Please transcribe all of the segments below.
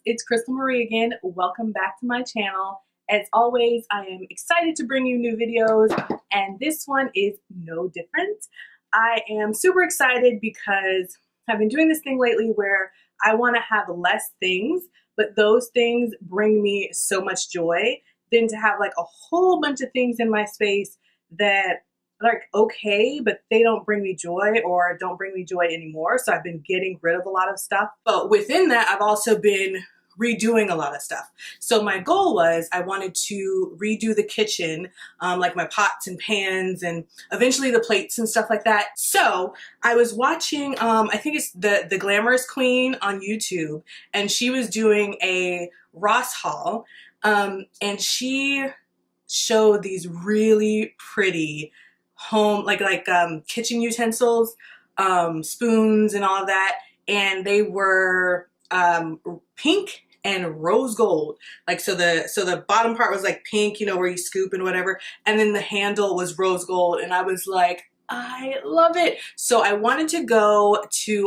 it's Crystal Marie again. Welcome back to my channel. As always, I am excited to bring you new videos, and this one is no different. I am super excited because I've been doing this thing lately where I want to have less things, but those things bring me so much joy than to have like a whole bunch of things in my space that like okay, but they don't bring me joy or don't bring me joy anymore. So I've been getting rid of a lot of stuff. But within that, I've also been redoing a lot of stuff. So my goal was I wanted to redo the kitchen, like my pots and pans and eventually the plates and stuff like that. So I was watching, I think it's the Glamorous Queen on YouTube, and she was doing a Ross haul, and she showed these really pretty home kitchen utensils, spoons and all of that, and they were pink and rose gold. Like so the bottom part was like pink, you know, where you scoop and whatever, and then the handle was rose gold, and I was like, I love it. So I wanted to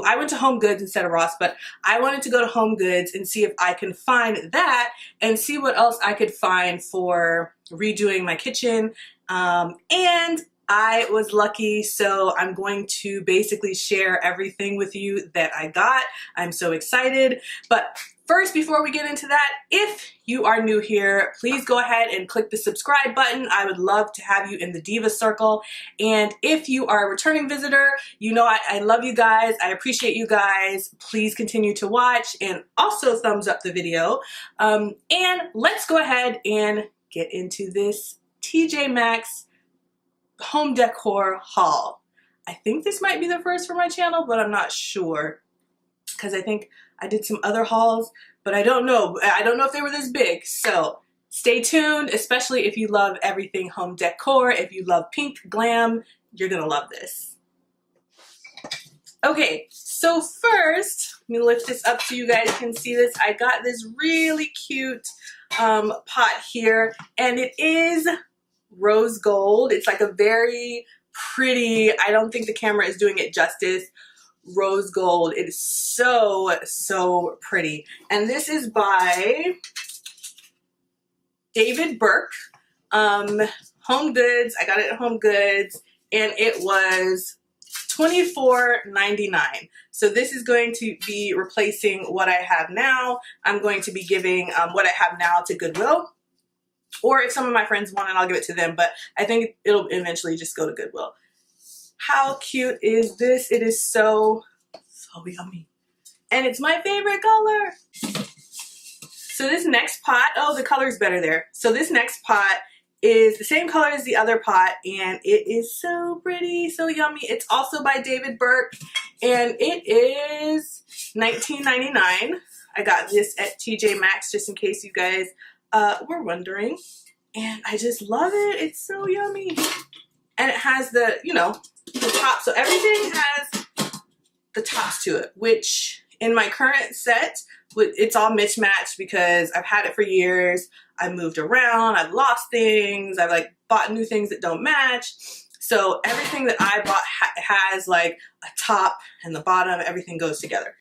I went to HomeGoods instead of Ross, but I wanted to go to HomeGoods and see if I can find that and see what else I could find for redoing my kitchen. And I was lucky, so I'm going to basically share everything with you that I got. I'm so excited. But first, before we get into that, if you are new here, please go ahead and click the subscribe button. I would love to have you in the Diva circle. And if you are a returning visitor, you know I love you guys. I appreciate you guys. Please continue to watch and also thumbs up the video. And let's go ahead and get into this TJ Maxx home decor haul. I think this might be the first for my channel, but I'm not sure because I think I did some other hauls, but I don't know. I don't know if they were this big. So stay tuned, especially if you love everything home decor. If you love pink glam, you're gonna love this. Okay, so first, let me lift this up so you guys can see this. I got this really cute pot here, and it is rose gold. It's like a very pretty, I don't think the camera is doing it justice, rose gold. It is so pretty. And this is by David Burke. HomeGoods. I got it at HomeGoods, and it was $24.99. So this is going to be replacing what I have now. I'm going to be giving what I have now to Goodwill. Or if some of my friends want it, I'll give it to them, but I think it'll eventually just go to Goodwill. How cute is this? It is so yummy. And it's my favorite color. So this next pot, oh, the color's better there. So this next pot is the same color as the other pot, and it is so pretty, so yummy. It's also by David Burke, and it is $19.99. I got this at TJ Maxx just in case you guys were wondering, and I just love it. It's so yummy, and it has the, you know, the top. So everything has the tops to it, which in my current set, it's all mismatched because I've had it for years. I've moved around. I've lost things. I've like bought new things that don't match. So everything that I bought has like a top and the bottom. Everything goes together.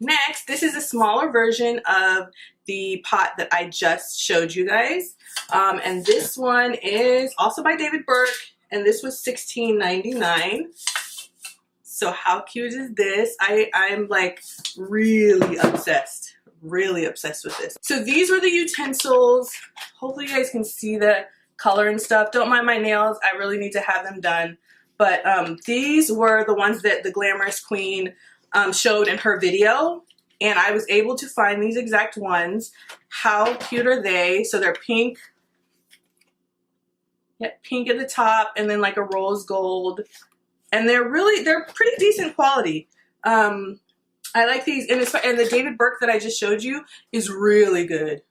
Next, this is a smaller version of the pot that I just showed you guys. And this one is also by David Burke, and this was $16.99. So how cute is this? I'm like really obsessed with this. So these were the utensils. Hopefully you guys can see the color and stuff. Don't mind my nails. I really need to have them done. But these were the ones that the Glamorous Queen showed in her video, and I was able to find these exact ones. How cute are they? So they're pink. Yeah, pink at the top, and then like a rose gold. And they're pretty decent quality. I like these, and the David Burke that I just showed you is really good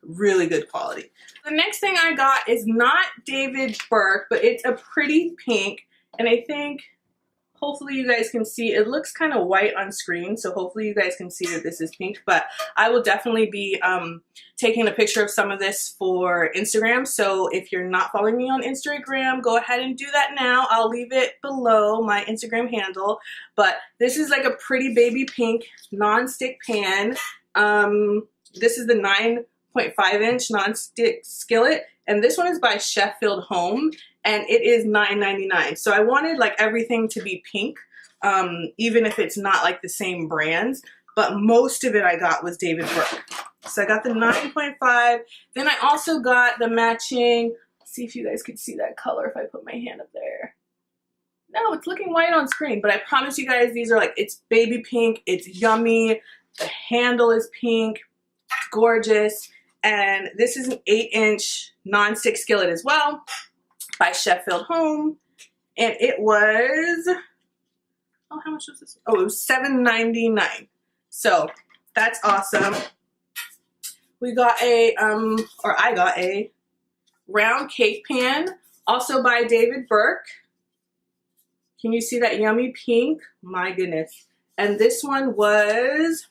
quality. The next thing I got is not David Burke, but it's a pretty pink, and I think hopefully you guys can see, it looks kind of white on screen, so hopefully you guys can see that this is pink, but I will definitely be taking a picture of some of this for Instagram. So if you're not following me on Instagram, go ahead and do that now. I'll leave it below my Instagram handle. But this is like a pretty baby pink nonstick pan. This is the 9.5-inch nonstick skillet, and this one is by Sheffield Home, and it is $9.99. So I wanted like everything to be pink, even if it's not like the same brands, but most of it I got was David Burke. So I got the 9.5. Then I also got the matching, let's see if you guys could see that color if I put my hand up there. No, it's looking white on screen, but I promise you guys these are like, it's baby pink, it's yummy, the handle is pink, it's gorgeous. And this is an 8-inch nonstick skillet as well by Sheffield Home. And it was, oh, how much was this? Oh, it was $7.99. So that's awesome. We got a, or I got a round cake pan, also by David Burke. Can you see that yummy pink? My goodness. And this one was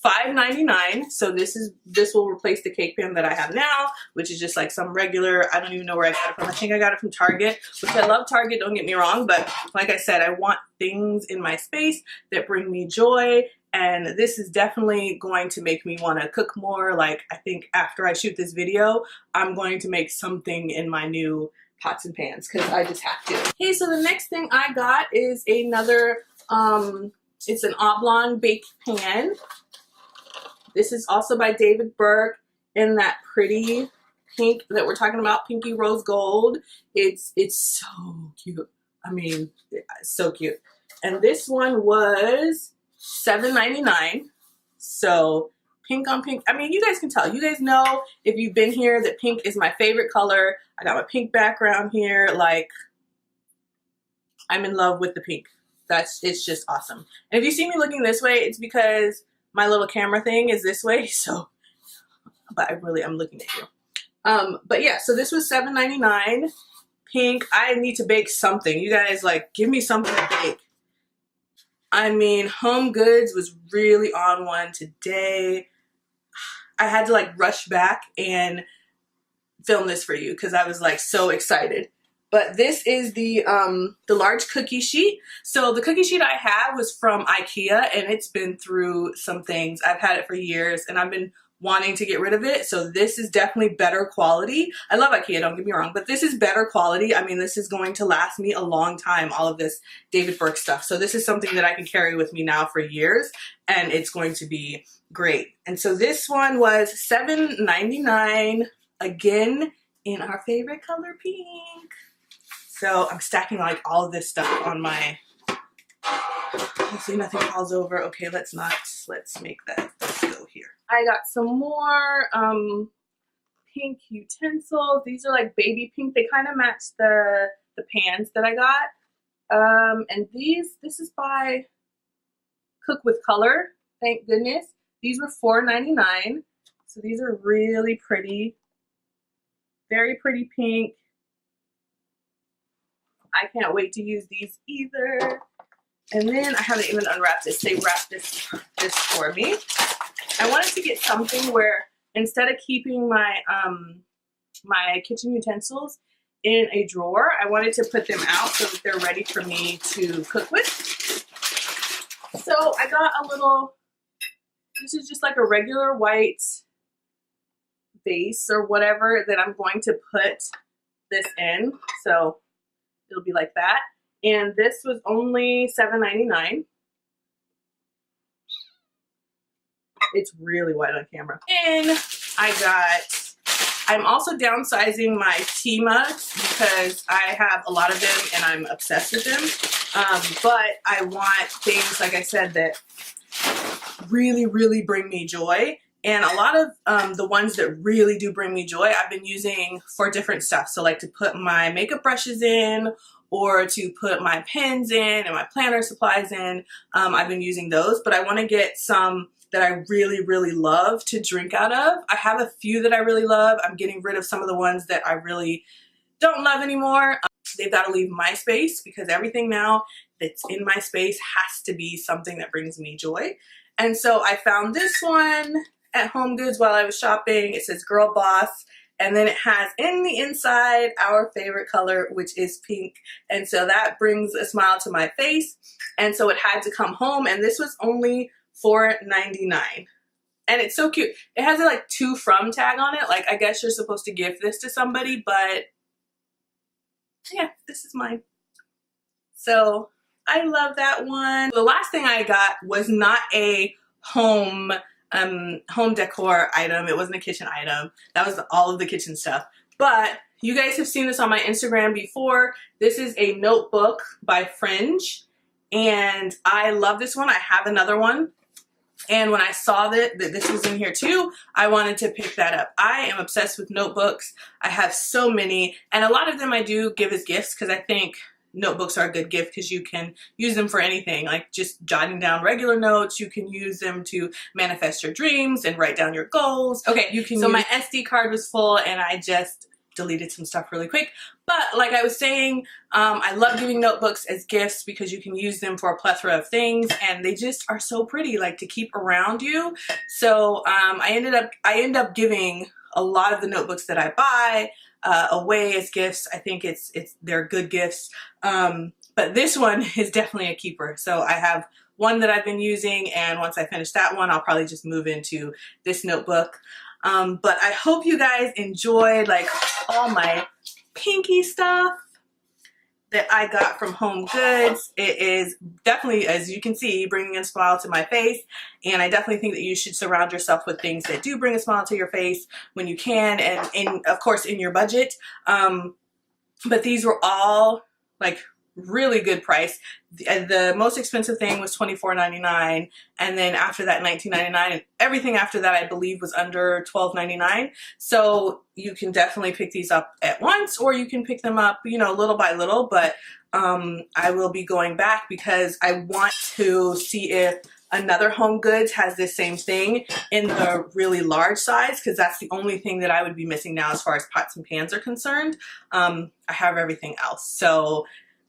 $5.99. So this will replace the cake pan that I have now, which is just like some regular, I don't even know where I got it from. I think I got it from Target, which I love Target, don't get me wrong, but like I said, I want things in my space that bring me joy, and this is definitely going to make me want to cook more. Like, I think after I shoot this video, I'm going to make something in my new pots and pans because I just have to. Okay, so the next thing I got is another, it's an Oblong Baking Pan. This is also by David Burke in that pretty pink that we're talking about, pinky rose gold. It's so cute. I mean, it's so cute. And this one was $7.99. So pink on pink. I mean, you guys can tell. You guys know if you've been here that pink is my favorite color. I got my pink background here. Like, I'm in love with the pink. It's just awesome. And if you see me looking this way, it's because my little camera thing is this way. So, but I'm looking at you. But yeah, so this was $7.99. Pink. I need to bake something. You guys, like, give me something to bake. I mean, HomeGoods was really on one today. I had to like rush back and film this for you because I was like so excited. But this is the large cookie sheet. So the cookie sheet I have was from IKEA, and it's been through some things. I've had it for years and I've been wanting to get rid of it. So this is definitely better quality. I love IKEA, don't get me wrong, but this is better quality. I mean, this is going to last me a long time, all of this David Burke stuff. So this is something that I can carry with me now for years, and it's going to be great. And so this one was $7.99, again, in our favorite color, pink. So I'm stacking like all of this stuff on my, hopefully nothing falls over. Okay, let's make that, let's go here. I got some more pink utensils. These are like baby pink. They kind of match the pans that I got. And this is by Cook with Color, thank goodness. These were $4.99. So these are really pretty. Very pretty pink. I can't wait to use these either. And then I haven't even unwrapped this. They wrapped this for me. I wanted to get something where instead of keeping my my kitchen utensils in a drawer, I wanted to put them out so that they're ready for me to cook with. So I got a little, this is just like a regular white vase or whatever that I'm going to put this in. So it'll be like that. And this was only $7.99. It's really white on camera. And I'm also downsizing my tea mugs because I have a lot of them and I'm obsessed with them. But I want things, like I said, that really, really bring me joy. And a lot of the ones that really do bring me joy, I've been using for different stuff. So like to put my makeup brushes in, or to put my pens in and my planner supplies in. I've been using those, but I want to get some that I really, really love to drink out of. I have a few that I really love. I'm getting rid of some of the ones that I really don't love anymore. They've got to leave my space because everything now that's in my space has to be something that brings me joy. And so I found this one at HomeGoods while I was shopping. It says Girl Boss. And then it has in the inside our favorite color, which is pink. And so that brings a smile to my face. And so it had to come home. And this was only $4.99. And it's so cute. It has a like to from tag on it. Like I guess you're supposed to give this to somebody, but yeah, this is mine. So I love that one. The last thing I got was not a home decor item. It wasn't a kitchen item. That was all of the kitchen stuff. But you guys have seen this on my Instagram before. This is a notebook by Fringe, and I love this one. I have another one. And when I saw that this was in here too, I wanted to pick that up. I am obsessed with notebooks. I have so many, and a lot of them I do give as gifts because I think notebooks are a good gift because you can use them for anything, like just jotting down regular notes. You can use them to manifest your dreams and write down your goals. Okay, you can. So my SD card was full and I just deleted some stuff really quick. But like I was saying, I love giving notebooks as gifts because you can use them for a plethora of things, and they just are so pretty, like to keep around you. So I end up giving a lot of the notebooks that I buy away as gifts. I think they're good gifts. But this one is definitely a keeper. So I have one that I've been using, and once I finish that one, I'll probably just move into this notebook. But I hope you guys enjoyed like all my pinky stuff that I got from HomeGoods. It is definitely, as you can see, bringing a smile to my face, and I definitely think that you should surround yourself with things that do bring a smile to your face when you can, and of course in your budget. But these were all like really good price. The most expensive thing was $24.99, and then after that $19.99, and everything after that I believe was under $12.99. So you can definitely pick these up at once, or you can pick them up, you know, little by little. But I will be going back because I want to see if another HomeGoods has this same thing in the really large size, because that's the only thing that I would be missing now as far as pots and pans are concerned. I have everything else. So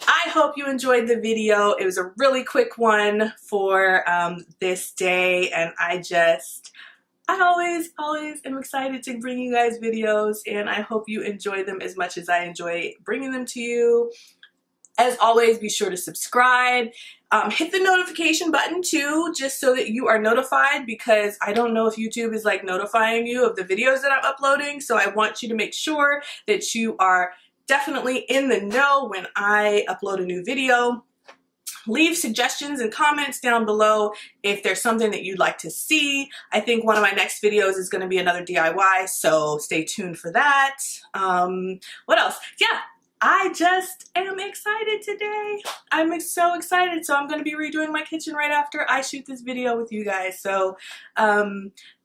I hope you enjoyed the video. It was a really quick one for this day, and I always am excited to bring you guys videos, and I hope you enjoy them as much as I enjoy bringing them to you. As always, be sure to subscribe. Hit the notification button too, just so that you are notified, because I don't know if YouTube is like notifying you of the videos that I'm uploading. So I want you to make sure that you are definitely in the know when I upload a new video. Leave suggestions and comments down below if there's something that you'd like to see. I think one of my next videos is going to be another DIY, so stay tuned for that. What else? Yeah, I just am excited today. I'm so excited. So I'm going to be redoing my kitchen right after I shoot this video with you guys. So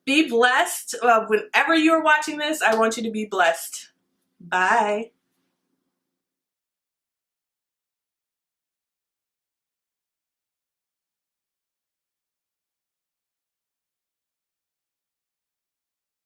be blessed. Whenever you're watching this, I want you to be blessed. Bye.